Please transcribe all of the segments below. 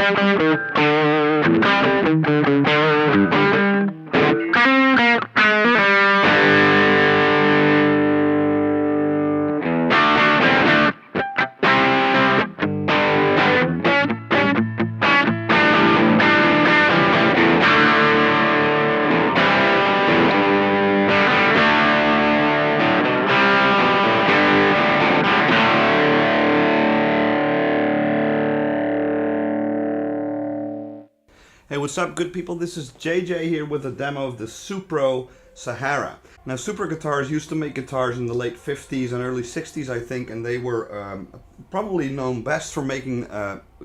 Hey, what's up, good people? This is JJ here with a demo of the Supro Sahara. Now, Supro Guitars used to make guitars in the late 50s and early 60s, I think, and they were probably known best for making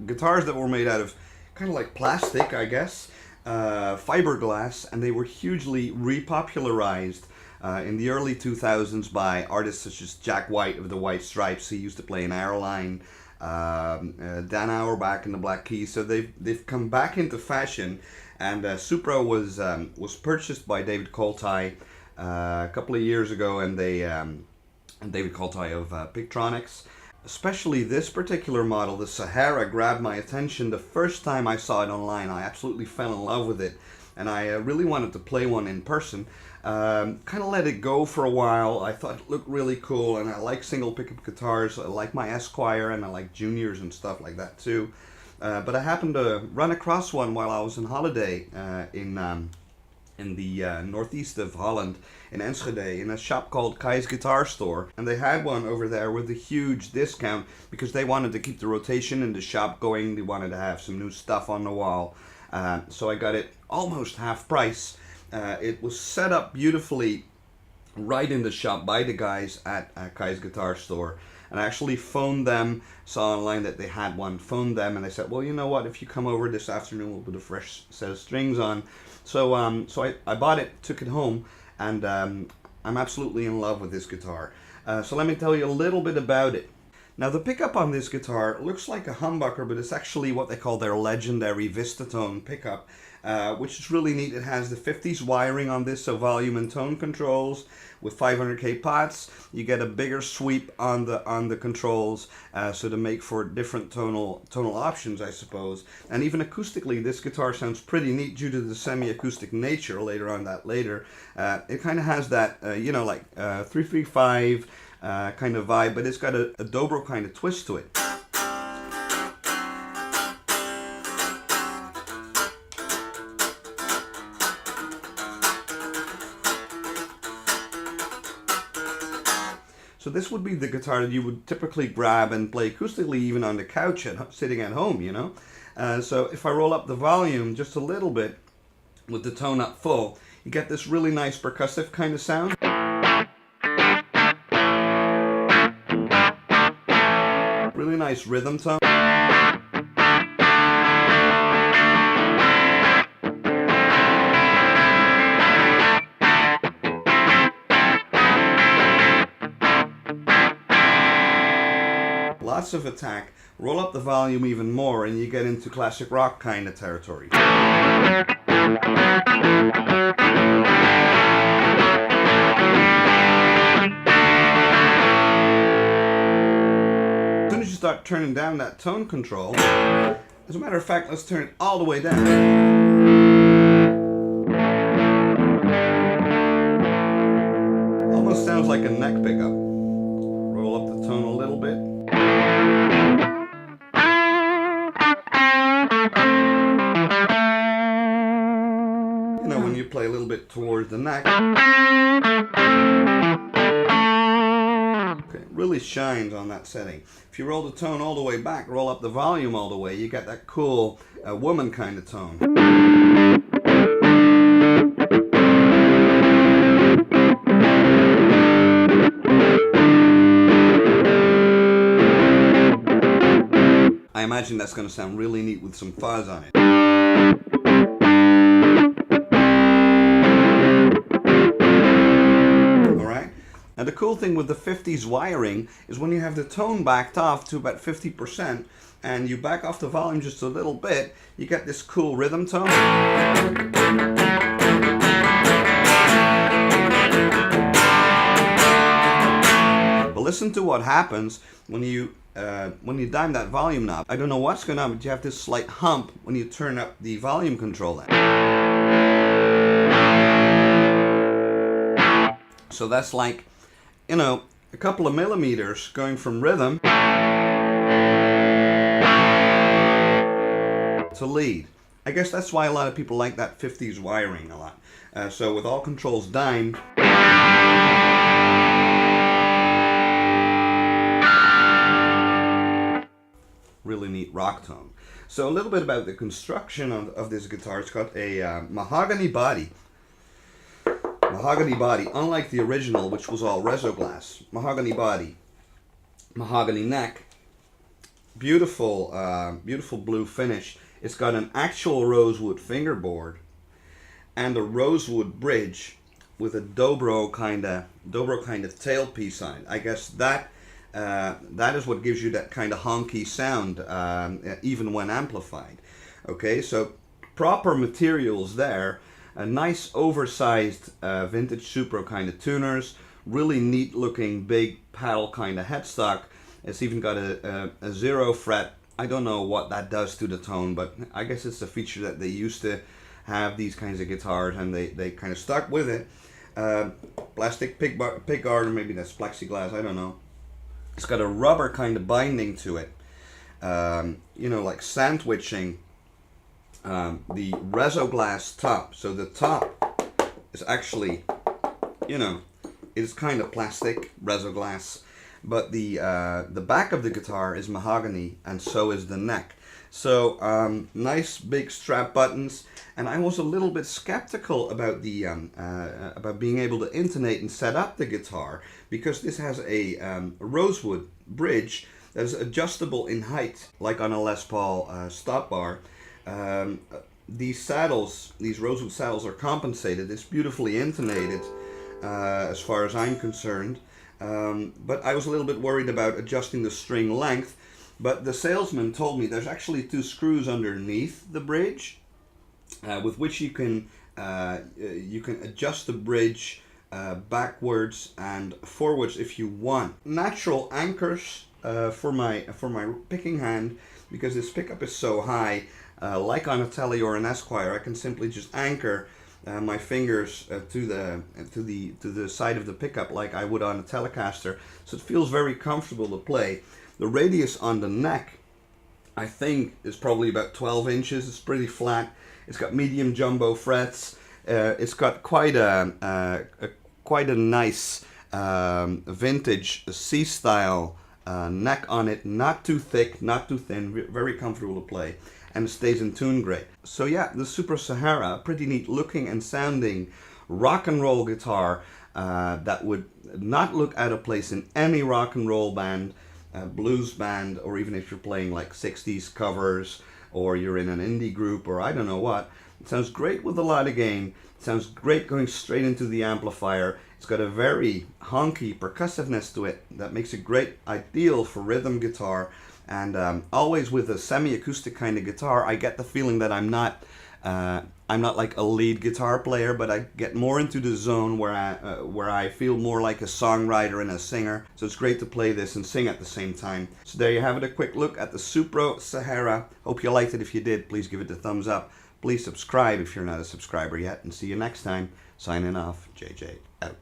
guitars that were made out of kind of like plastic, I guess, fiberglass, and they were hugely repopularized in the early 2000s by artists such as Jack White of the White Stripes. He used to play in Airline. Dan Auerbach and the Black Keys, so they've come back into fashion, and Supro was purchased by David Coltai a couple of years ago, and David Coltai of Pictronics. Especially this particular model, the Sahara, grabbed my attention the first time I saw it online. I absolutely fell in love with it, and I really wanted to play one in person. Kind of let it go for a while. I thought it looked really cool, and I like single pickup guitars. I like my Esquire, and I like Juniors and stuff like that too. But I happened to run across one while I was on holiday in the northeast of Holland, in Enschede, in a shop called Kai's Guitar Store, and they had one over there with a huge discount because they wanted to keep the rotation in the shop going. They wanted to have some new stuff on the wall, so I got it almost half price. It was set up beautifully right in the shop by the guys at Kai's Guitar Store, and I actually phoned them, saw online that they had one, phoned them, and they said, well, you know what, if you come over this afternoon, we'll put a fresh set of strings on. So I bought it, took it home, and I'm absolutely in love with this guitar. So let me tell you a little bit about it. Now, the pickup on this guitar looks like a humbucker, but it's actually what they call their legendary Vistatone pickup, which is really neat. It has the 50s wiring on this, so volume and tone controls with 500K pots. You get a bigger sweep on the controls, so to make for different tonal options, I suppose. And even acoustically, this guitar sounds pretty neat due to the semi-acoustic nature. Later on that later, it kind of has that you know, like 335 kind of vibe, but it's got a dobro kind of twist to it. So this would be the guitar that you would typically grab and play acoustically, even on the couch sitting at home, you know. So if I roll up the volume just a little bit with the tone up full, you get this really nice percussive kind of sound. Really nice rhythm tone. Lots of attack. Roll up the volume even more and you get into classic rock kind of territory. As soon as you start turning down that tone control, as a matter of fact, let's turn it all the way down. Almost sounds like a neck pickup. Roll up the tone a little bit. You know, when you play a little bit towards the neck. Okay, it really shines on that setting. If you roll the tone all the way back, roll up the volume all the way, you get that cool woman kind of tone. I imagine that's going to sound really neat with some fuzz on it. Alright? Now the cool thing with the 50s wiring is when you have the tone backed off to about 50% and you back off the volume just a little bit, you get this cool rhythm tone. But listen to what happens when you dime that volume knob, I don't know what's going on, but you have this slight hump when you turn up the volume control. So that's like, you know, a couple of millimeters going from rhythm to lead. I guess that's why a lot of people like that 50s wiring a lot. So with all controls dimed, really neat rock tone. So a little bit about the construction of this guitar. It's got a mahogany body. Mahogany body, unlike the original, which was all reso glass. Mahogany body, mahogany neck, beautiful, beautiful blue finish. It's got an actual rosewood fingerboard and a rosewood bridge with a dobro kind of tailpiece on it. I guess that is what gives you that kind of honky sound, even when amplified. Okay, so proper materials there. A nice oversized vintage Supro kind of tuners, really neat looking big paddle kind of headstock. It's even got a 0 fret. I don't know what that does to the tone, but I guess it's a feature that they used to have these kinds of guitars, and they kind of stuck with it. Plastic pick guard, or maybe that's plexiglass, I don't know. It's got a rubber kind of binding to it, you know, like sandwiching the reso glass top. So the top is actually, you know, it's kind of plastic reso glass, but the back of the guitar is mahogany, and so is the neck. So nice big strap buttons, and I was a little bit skeptical about the about being able to intonate and set up the guitar, because this has a rosewood bridge that is adjustable in height, like on a Les Paul stop bar. These saddles, these rosewood saddles, are compensated. It's beautifully intonated, as far as I'm concerned. But I was a little bit worried about adjusting the string length. But the salesman told me there's actually 2 screws underneath the bridge, with which you can adjust the bridge backwards and forwards if you want. Natural anchors for my picking hand, because this pickup is so high. Like on a Tele or an Esquire, I can simply just anchor my fingers to the side of the pickup like I would on a Telecaster, so it feels very comfortable to play. The radius on the neck, I think, is probably about 12 inches. It's pretty flat. It's got medium jumbo frets. It's got quite a nice vintage C-style neck on it. Not too thick, not too thin. Very comfortable to play, and it stays in tune great. So yeah, the Supro Sahara, a pretty neat looking and sounding rock and roll guitar that would not look out of place in any rock and roll band, blues band, or even if you're playing like 60s covers, or you're in an indie group, or I don't know what. It sounds great with a lot of gain. It sounds great going straight into the amplifier. It's got a very honky percussiveness to it that makes it great, ideal for rhythm guitar. And always with a semi-acoustic kind of guitar, I get the feeling that I'm not like a lead guitar player, but I get more into the zone where I feel more like a songwriter and a singer. So it's great to play this and sing at the same time. So there you have it, a quick look at the Supro Sahara. Hope you liked it. If you did, please give it a thumbs up. Please subscribe if you're not a subscriber yet, and see you next time. Signing off, JJ out.